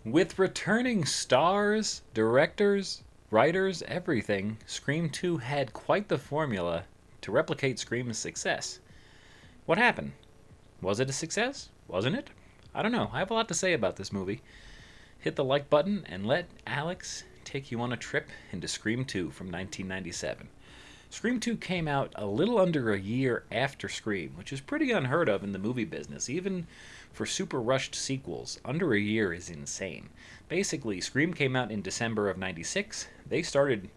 With returning stars, directors, writers, everything, Scream 2 had quite the formula to replicate Scream's success. What happened? Was it a success? Wasn't it? I don't know. I have a lot to say about this movie. Hit the like button and let Alex take you on a trip into Scream 2 from 1997. Scream 2 came out a little under a year after Scream, which is pretty unheard of in the movie business. Even for super rushed sequels, under a year is insane. Basically, Scream came out in December of 96. They started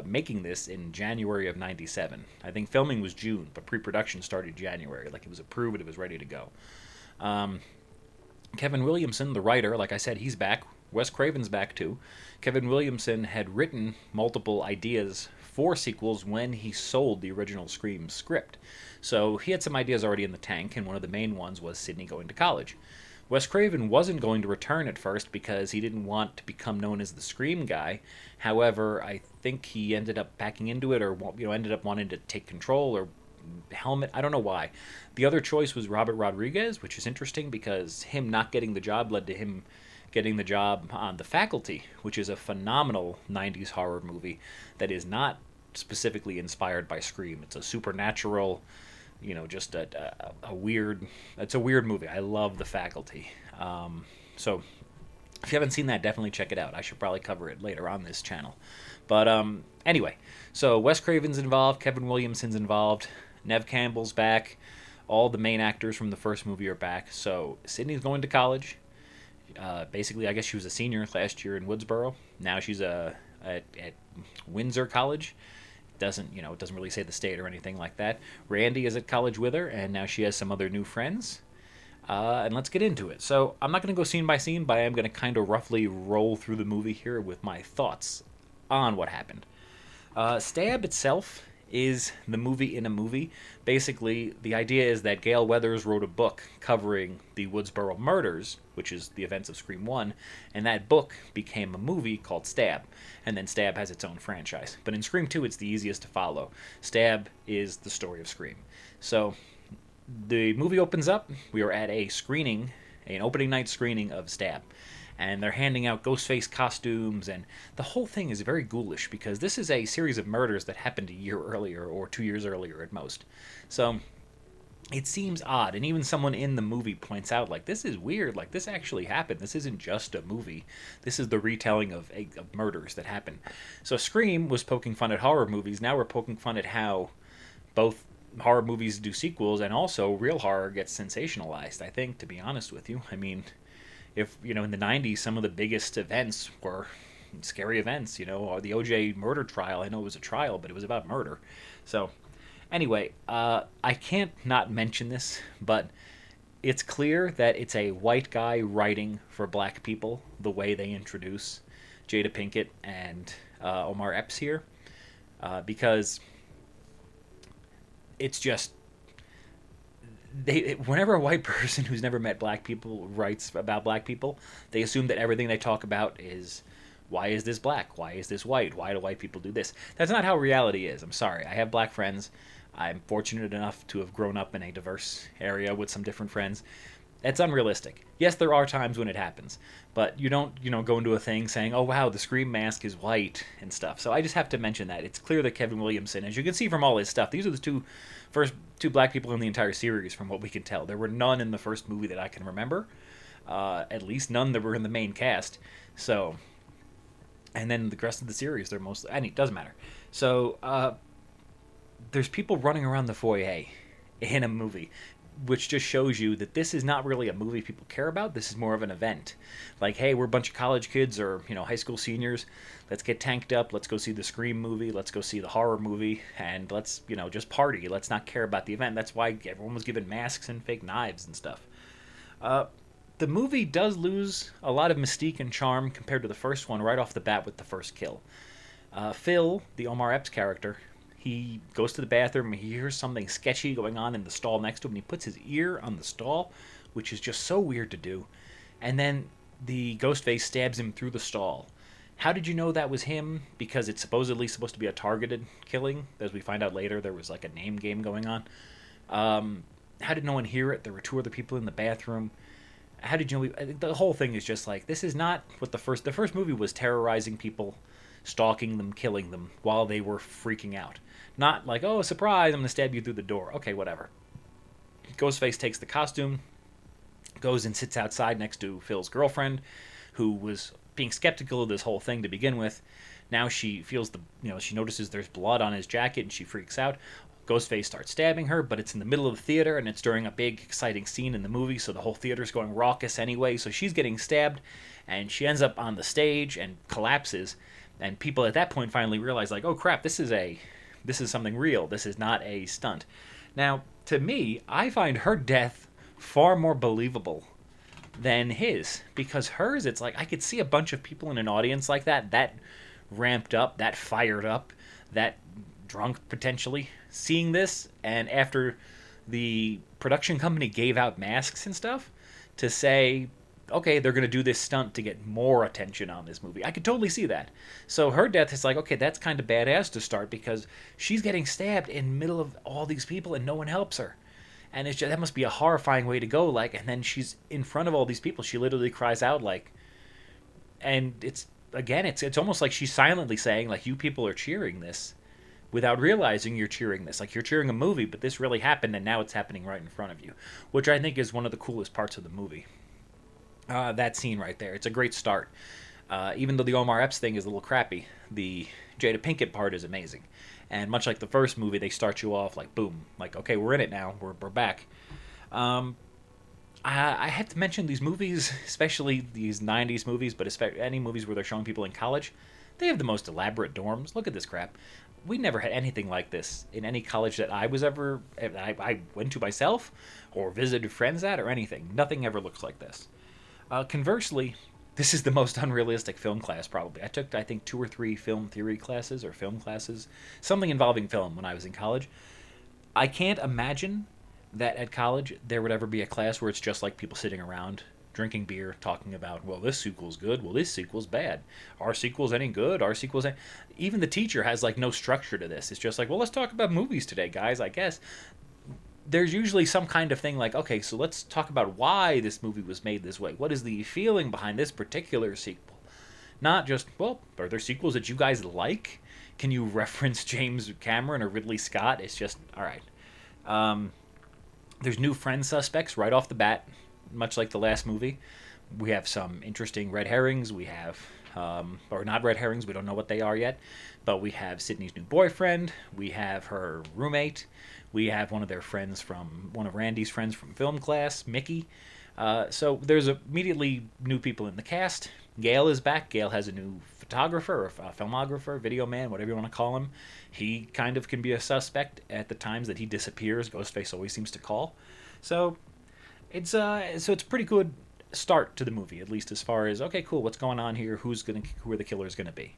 making this in January of 97. I think filming was June, but pre-production started January. Like, it was approved, it was ready to go. Kevin Williamson, the writer, like I said, he's back. Wes Craven's back too. Kevin Williamson had written multiple ideas for sequels when he sold the original Scream script. So he had some ideas already in the tank, and one of the main ones was Sidney going to college. Wes Craven wasn't going to return at first because he didn't want to become known as the Scream guy. However, I think he ended up backing into it, or ended up wanting to take control or helmet. I don't know why. The other choice was Robert Rodriguez, which is interesting because him not getting the job led to him getting the job on The Faculty, which is a phenomenal 90s horror movie that is not specifically inspired by Scream. It's a supernatural, just a weird, it's a weird movie. I love The Faculty. So if you haven't seen that, definitely check it out. I should probably cover it later on this channel. But anyway, so Wes Craven's involved, Kevin Williamson's involved, Neve Campbell's back, all the main actors from the first movie are back. So Sydney's going to college. Basically, I guess she was a senior last year in Woodsboro. Now she's at Windsor College. It doesn't really say the state or anything like that. Randy is at college with her, and now she has some other new friends. And let's get into it. So I'm not going to go scene by scene, but I am going to kind of roughly roll through the movie here with my thoughts on what happened. Stab itself is the movie in a movie. Basically, the idea is that Gale Weathers wrote a book covering the Woodsboro murders, which is the events of Scream 1, and that book became a movie called Stab, and then Stab has its own franchise. But in Scream 2, it's the easiest to follow. Stab is the story of Scream. So, the movie opens up, we are at a screening, an opening night screening of Stab. And they're handing out Ghostface costumes, and the whole thing is very ghoulish because this is a series of murders that happened a year earlier or 2 years earlier at most. So it seems odd, and even someone in the movie points out, like, this is weird, like, this actually happened. This isn't just a movie. This is the retelling of murders that happened. So Scream was poking fun at horror movies. Now we're poking fun at how both horror movies do sequels and also real horror gets sensationalized, I think, to be honest with you. I mean, if in the 90s some of the biggest events were scary events, or the OJ murder trial. I know it was a trial, but it was about murder. So anyway, I can't not mention this, but it's clear that it's a white guy writing for black people the way they introduce Jada Pinkett and Omar Epps here, because it's just whenever a white person who's never met black people writes about black people, they assume that everything they talk about is, why is this black? Why is this white? Why do white people do this? That's not how reality is. I'm sorry. I have black friends. I'm fortunate enough to have grown up in a diverse area with some different friends. That's unrealistic. Yes, there are times when it happens, but you don't, go into a thing saying, oh, wow, the Scream mask is white and stuff. So I just have to mention that. It's clear that Kevin Williamson, as you can see from all his stuff, these are the first two black people in the entire series from what we can tell. There were none in the first movie that I can remember. At least none that were in the main cast. So, and then the rest of the series, they're mostly, it doesn't matter. So, there's people running around the foyer in a movie, which just shows you that this is not really a movie people care about. This is more of an event. Like, hey, we're a bunch of college kids or, high school seniors. Let's get tanked up. Let's go see the Scream movie. Let's go see the horror movie. And let's, just party. Let's not care about the event. That's why everyone was given masks and fake knives and stuff. The movie does lose a lot of mystique and charm compared to the first one right off the bat with the first kill. Phil, the Omar Epps character, he goes to the bathroom and he hears something sketchy going on in the stall next to him, and he puts his ear on the stall, which is just so weird to do. And then the Ghostface stabs him through the stall. How did you know that was him? Because it's supposedly supposed to be a targeted killing. As we find out later, there was like a name game going on. How did no one hear it? There were two other people in the bathroom. how did you know? I think the whole thing is just like, this is not what the first movie was, terrorizing people, stalking them, killing them while they were freaking out. Not like, oh, surprise, I'm gonna stab you through the door. Okay, whatever. Ghostface takes the costume, goes and sits outside next to Phil's girlfriend, who was being skeptical of this whole thing to begin with. Now she feels she notices there's blood on his jacket and she freaks out. Ghostface starts stabbing her, but it's in the middle of the theater and it's during a big, exciting scene in the movie, so the whole theater's going raucous anyway. So she's getting stabbed, and she ends up on the stage and collapses. And people at that point finally realize, like, oh crap, this is something real. This is not a stunt. Now, to me, I find her death far more believable than his, because hers, it's like I could see a bunch of people in an audience like that ramped up, that fired up, that drunk potentially, seeing this, and after the production company gave out masks and stuff to say, okay, they're going to do this stunt to get more attention on this movie. I could totally see that. So her death is like, okay, that's kind of badass to start, because she's getting stabbed in the middle of all these people and no one helps her. And it's just, that must be a horrifying way to go, like, and then she's in front of all these people. She literally cries out, like, and it's, again, it's almost like she's silently saying, like, you people are cheering this without realizing you're cheering this. Like, you're cheering a movie, but this really happened, and now it's happening right in front of you, which I think is one of the coolest parts of the movie. That scene right there, it's a great start. Even though the Omar Epps thing is a little crappy, the Jada Pinkett part is amazing. And much like the first movie, they start you off like, boom, like, okay, we're in it now, we're back. I had to mention these movies, especially these 90s movies, but especially any movies where they're showing people in college, they have the most elaborate dorms. Look at this crap. We never had anything like this in any college that I went to myself or visited friends at or anything. Nothing ever looks like this. Conversely, this is the most unrealistic film class probably. I took, I think, 2 or 3 film theory classes or film classes, something involving film when I was in college. I can't imagine that at college there would ever be a class where it's just like people sitting around drinking beer, talking about, well, this sequel's good, well, this sequel's bad. Our sequel's any good, our sequel's any... Even the teacher has, like, no structure to this. It's just like, well, let's talk about movies today, guys, I guess. There's usually some kind of thing like, okay, so let's talk about why this movie was made this way. What is the feeling behind this particular sequel? Not just, well, are there sequels that you guys like? Can you reference James Cameron or Ridley Scott? It's just, all right. There's new friend suspects right off the bat, much like the last movie. We have some interesting red herrings. We have, or not red herrings, we don't know what they are yet, but we have Sydney's new boyfriend. We have her roommate. We have one of Randy's friends from film class, Mickey. So there's immediately new people in the cast. Gale is back. Gale has a new photographer, or filmographer, video man, whatever you want to call him. He kind of can be a suspect at the times that he disappears. Ghostface always seems to call. So it's a pretty good start to the movie, at least as far as, okay, cool, what's going on here? Who are the killers gonna be?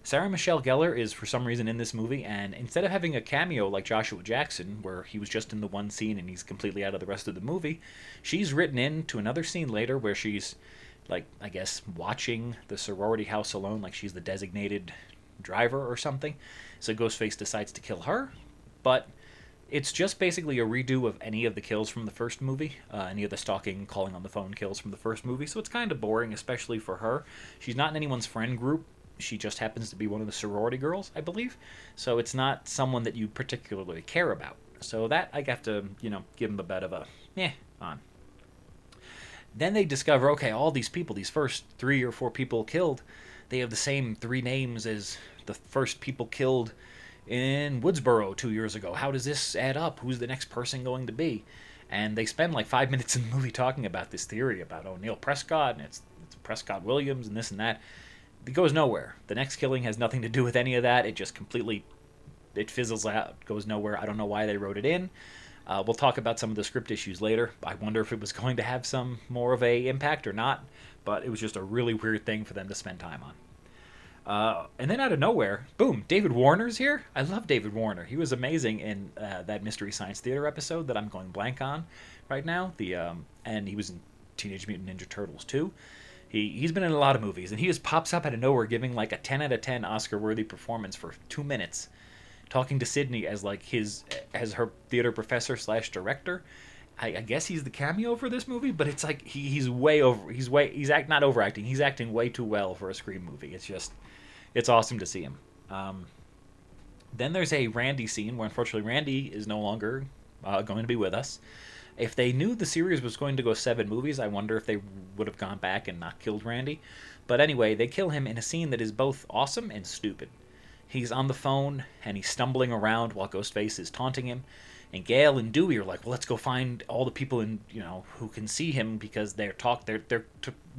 Sarah Michelle Gellar is for some reason in this movie, and instead of having a cameo like Joshua Jackson, where he was just in the one scene and he's completely out of the rest of the movie, she's written into another scene later where she's, like, I guess, watching the sorority house alone, like she's the designated driver or something. So Ghostface decides to kill her, but it's just basically a redo of any of the kills from the first movie, any of the stalking, calling on the phone kills from the first movie, so it's kind of boring, especially for her. She's not in anyone's friend group. She just happens to be one of the sorority girls, I believe. So it's not someone that you particularly care about. So that I have to, give them a bit of a on. Then they discover, okay, all these people, these first 3 or 4 people killed, they have the same 3 names as the first people killed in Woodsboro 2 years ago. How does this add up? Who's the next person going to be? And they spend like 5 minutes in the movie talking about this theory about, Neil Prescott, and it's Prescott Williams, and this and that. It goes nowhere. The next killing has nothing to do with any of that. It just completely, it fizzles out, goes nowhere. I don't know why they wrote it in. We'll talk about some of the script issues later. I wonder if it was going to have some more of a impact or not, but it was just a really weird thing for them to spend time on. And then out of nowhere, boom, David Warner's here. I love David Warner. He was amazing in that Mystery Science Theater episode that I'm going blank on right now. And he was in Teenage Mutant Ninja Turtles 2. He's been in a lot of movies, and he just pops up out of nowhere giving like a 10 out of 10 Oscar-worthy performance for 2 minutes, talking to Sydney as her theater professor / director, I guess he's the cameo for this movie, but it's like he's way over. Not overacting. He's acting way too well for a Scream movie. It's awesome to see him. Then there's a Randy scene where unfortunately Randy is no longer going to be with us. If they knew the series was going to go 7 movies, I wonder if they would have gone back and not killed Randy. But anyway, they kill him in a scene that is both awesome and stupid. He's on the phone and he's stumbling around while Ghostface is taunting him. And Gail and Dewey are like, "Well, let's go find all the people who can see him because they're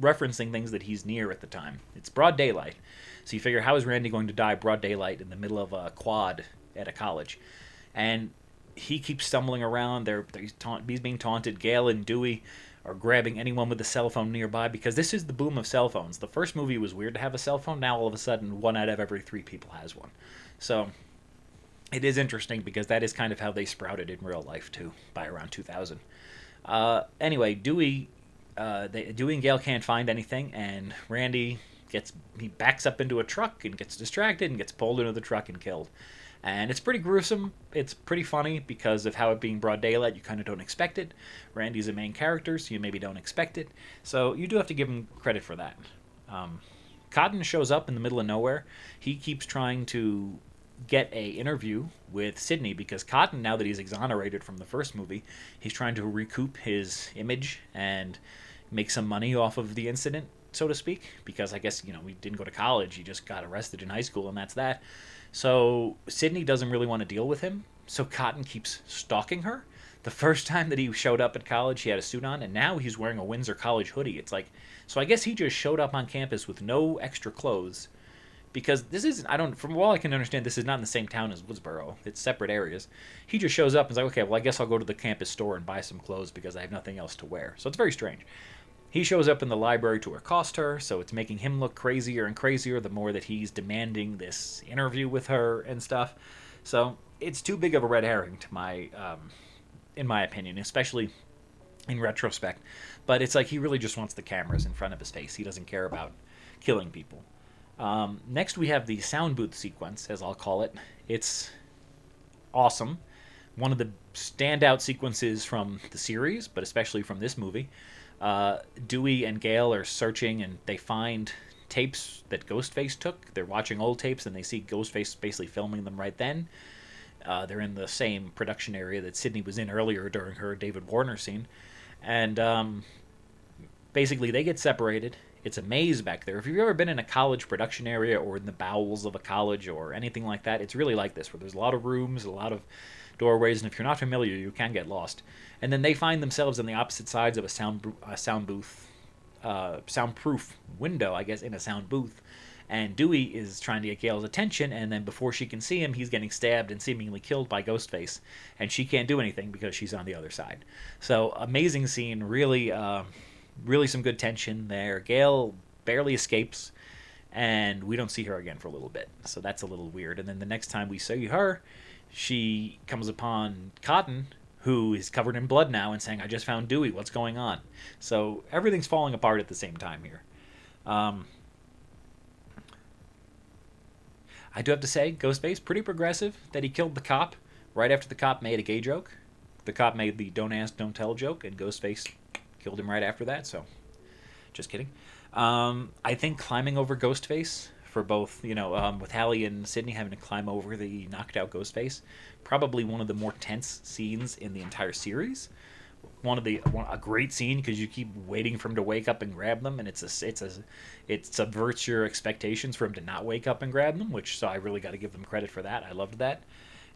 referencing things that he's near at the time. It's broad daylight, so you figure how is Randy going to die broad daylight in the middle of a quad at a college?" And he keeps stumbling around. He's being taunted. Gail and Dewey are grabbing anyone with a cell phone nearby because this is the boom of cell phones. The first movie was weird to have a cell phone. Now all of a sudden, 1 out of every 3 people has one. So it is interesting because that is kind of how they sprouted in real life too, by around 2000. Anyway, Dewey and Gail can't find anything, and Randy he backs up into a truck and gets distracted and gets pulled into the truck and killed. And it's pretty gruesome. It's pretty funny because of how it being broad daylight, you kind of don't expect it. Randy's a main character, so you maybe don't expect it. So you do have to give him credit for that. Cotton shows up in the middle of nowhere. He keeps trying to get a interview with Sidney because Cotton, now that he's exonerated from the first movie, he's trying to recoup his image and make some money off of the incident, so to speak, because I guess, we didn't go to college. He just got arrested in high school, and that's that. So Sidney doesn't really want to deal with him, so Cotton keeps stalking her. The first time that he showed up at college, he had a suit on, and now he's wearing a Windsor College hoodie. It's like, so I guess he just showed up on campus with no extra clothes, because this isn't, from all I can understand, this is not in the same town as Woodsboro. It's separate areas. He just shows up and is like, okay, well, I guess I'll go to the campus store and buy some clothes because I have nothing else to wear. So it's very strange. He shows up in the library to accost her, so it's making him look crazier and crazier the more that he's demanding this interview with her and stuff. So it's too big of a red herring in my opinion, especially in retrospect. But it's like he really just wants the cameras in front of his face. He doesn't care about killing people. Next we have the sound booth sequence, as I'll call it. It's awesome. One of the standout sequences from the series, but especially from this movie. Dewey and Gail are searching and they find tapes that Ghostface took. They're watching old tapes and they see Ghostface basically filming them right then. They're in the same production area that Sidney was in earlier during her David Warner scene. And basically they get separated. It's a maze back there. If you've ever been in a college production area or in the bowels of a college or anything like that, it's really like this, where there's a lot of rooms, a lot of doorways, and if you're not familiar, you can get lost. And then they find themselves on the opposite sides of a soundproof window, I guess, in a sound booth. And Dewey is trying to get Gail's attention, and then before she can see him, he's getting stabbed and seemingly killed by Ghostface. And she can't do anything because she's on the other side. So, amazing scene, really some good tension there. Gail barely escapes, and we don't see her again for a little bit. So that's a little weird. And then the next time we see her, she comes upon Cotton, who is covered in blood now, and saying, "I just found Dewey, what's going on?" So everything's falling apart at the same time here. I do have to say, Ghostface, pretty progressive, that he killed the cop right after the cop made a gay joke. The cop made the don't ask, don't tell joke, and Ghostface killed him right after that, so just kidding. I think climbing over Ghostface for both, with Hallie and Sidney having to climb over the knocked out Ghostface, probably one of the more tense scenes in the entire series. A great scene because you keep waiting for him to wake up and grab them, and it subverts your expectations for him to not wake up and grab them, so I really got to give them credit for that. I loved that.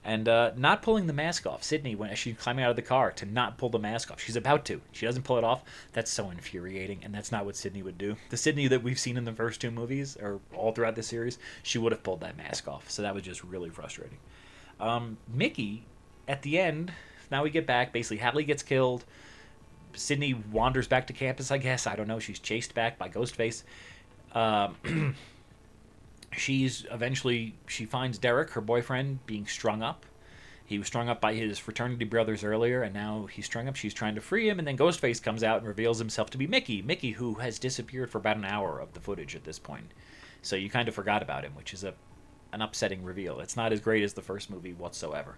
And not pulling the mask off. Sydney, when she's climbing out of the car, to not pull the mask off. She's about to. She doesn't pull it off. That's so infuriating, and that's not what Sydney would do. The Sydney that we've seen in the first 2 movies, or all throughout the series, she would have pulled that mask off. So that was just really frustrating. Mickey, at the end, now we get back. Basically, Hadley gets killed. Sydney wanders back to campus, I guess. I don't know. She's chased back by Ghostface. She finds Derek, her boyfriend, being strung up. He was strung up by his fraternity brothers earlier, and now he's strung up. She's trying to free him, and then Ghostface comes out and reveals himself to be Mickey. Mickey, who has disappeared for about an hour of the footage at this point. So you kind of forgot about him, which is an upsetting reveal. It's not as great as the first movie whatsoever.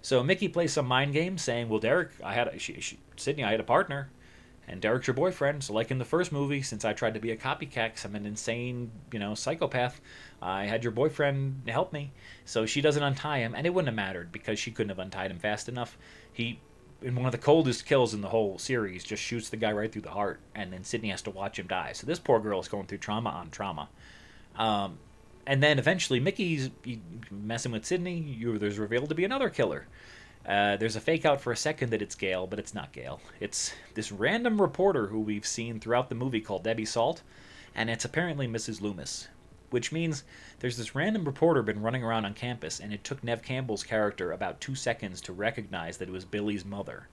So Mickey plays some mind game, saying, "Well, Derek, Sydney, I had a partner, and Derek's your boyfriend. So, like in the first movie, since I tried to be a copycat, 'cause I'm an insane, psychopath, I had your boyfriend help me. So she doesn't untie him, and it wouldn't have mattered because she couldn't have untied him fast enough. He, in one of the coldest kills in the whole series, just shoots the guy right through the heart, and then Sydney has to watch him die. So this poor girl is going through trauma on trauma. And then eventually Mickey's messing with Sydney. There's revealed to be another killer. There's a fake out for a second that it's Gail, but it's not Gail. It's this random reporter who we've seen throughout the movie called Debbie Salt, and it's apparently Mrs. Loomis. Which means there's this random reporter been running around on campus, and it took Nev Campbell's character about 2 seconds to recognize that it was Billy's mother,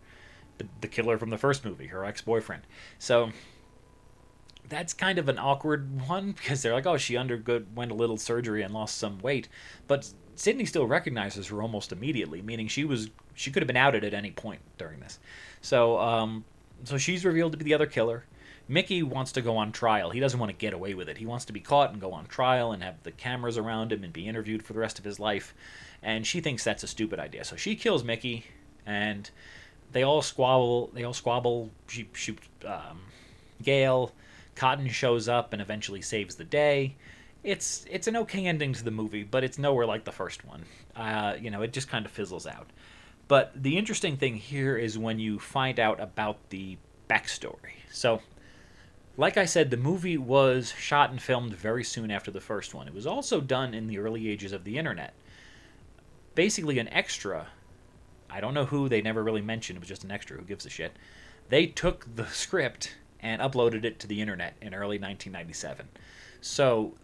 the killer from the first movie, her ex-boyfriend. So that's kind of an awkward one because they're like, oh, she went a little surgery and lost some weight, but Sydney still recognizes her almost immediately, meaning she could have been outed at any point during this. So she's revealed to be the other killer. Mickey wants to go on trial. He doesn't want to get away with it. He wants to be caught and go on trial and have the cameras around him and be interviewed for the rest of his life. And she thinks that's a stupid idea. So she kills Mickey, and they all squabble. She shoots Gail. Cotton shows up and eventually saves the day. It's an okay ending to the movie, but it's nowhere like the first one. It just kind of fizzles out. But the interesting thing here is when you find out about the backstory. So, like I said, the movie was shot and filmed very soon after the first one. It was also done in the early ages of the internet. Basically an extra, I don't know who, they never really mentioned, it was just an extra, who gives a shit. They took the script and uploaded it to the internet in early 1997. So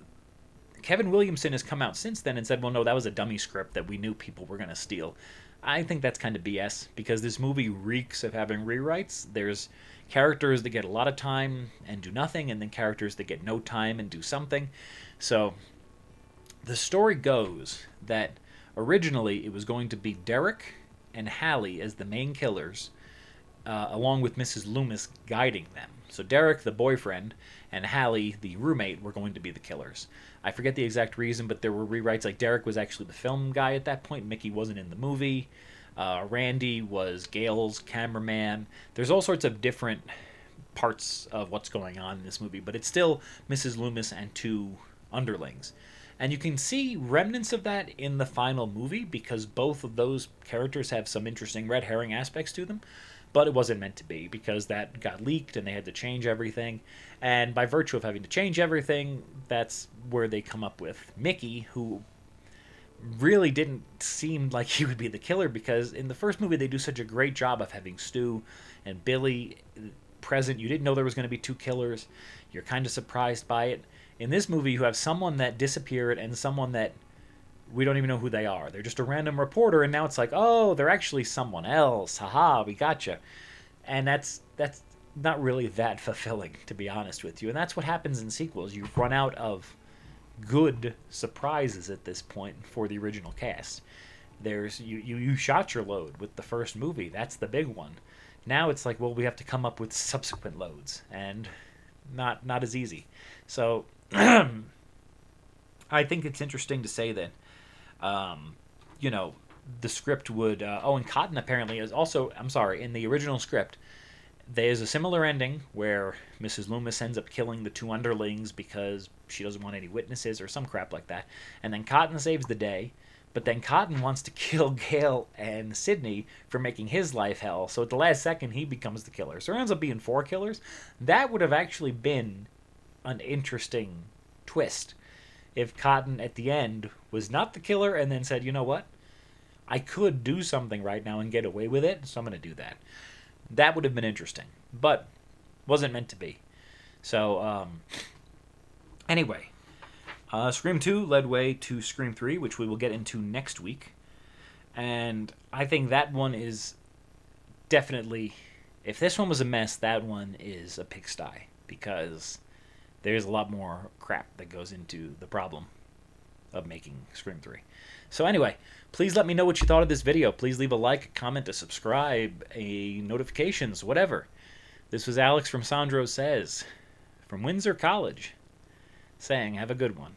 Kevin Williamson has come out since then and said, well, no, that was a dummy script that we knew people were going to steal. I think that's kind of BS because this movie reeks of having rewrites. There's characters that get a lot of time and do nothing, and then characters that get no time and do something. So the story goes that originally it was going to be Derek and Hallie as the main killers, along with Mrs. Loomis guiding them. So Derek, the boyfriend, and Hallie, the roommate, were going to be the killers. I forget the exact reason, but there were rewrites. Like Derek was actually the film guy at that point. Mickey wasn't in the movie. Randy was Gail's cameraman. There's all sorts of different parts of what's going on in this movie, but it's still Mrs. Loomis and 2 underlings. And you can see remnants of that in the final movie because both of those characters have some interesting red herring aspects to them. But it wasn't meant to be because that got leaked and they had to change everything. And by virtue of having to change everything, that's where they come up with Mickey, who really didn't seem like he would be the killer because in the first movie they do such a great job of having Stu and Billy present. You didn't know there was going to be 2 killers. You're kind of surprised by it. In this movie, you have someone that disappeared and someone that we don't even know who they are. They're just a random reporter, and now it's like, oh, they're actually someone else. Haha, we gotcha. And that's not really that fulfilling, to be honest with you. And that's what happens in sequels. You run out of good surprises at this point for the original cast. There's you shot your load with the first movie. That's the big one. Now it's like, well, we have to come up with subsequent loads, and not as easy. So I think it's interesting to say that the script would and Cotton apparently is also, I'm sorry, in the original script there's a similar ending where Mrs. Loomis ends up killing the 2 underlings because she doesn't want any witnesses or some crap like that, and then Cotton saves the day, but then Cotton wants to kill Gail and Sydney for making his life hell, so at the last second he becomes the killer. So it ends up being 4 killers. That would have actually been an interesting twist if Cotton at the end was not the killer and then said, you know what, I could do something right now and get away with it, so I'm going to do that. That would have been interesting, but wasn't meant to be. So, anyway, Scream 2 led way to Scream 3, which we will get into next week. And I think that one is definitely, if this one was a mess, that one is a pigsty, because there's a lot more crap that goes into the problem of making Scream 3. So anyway, please let me know what you thought of this video. Please leave a like, a comment, a subscribe, a notifications, whatever. This was Alex from Sandro Says, from Windsor College, saying have a good one.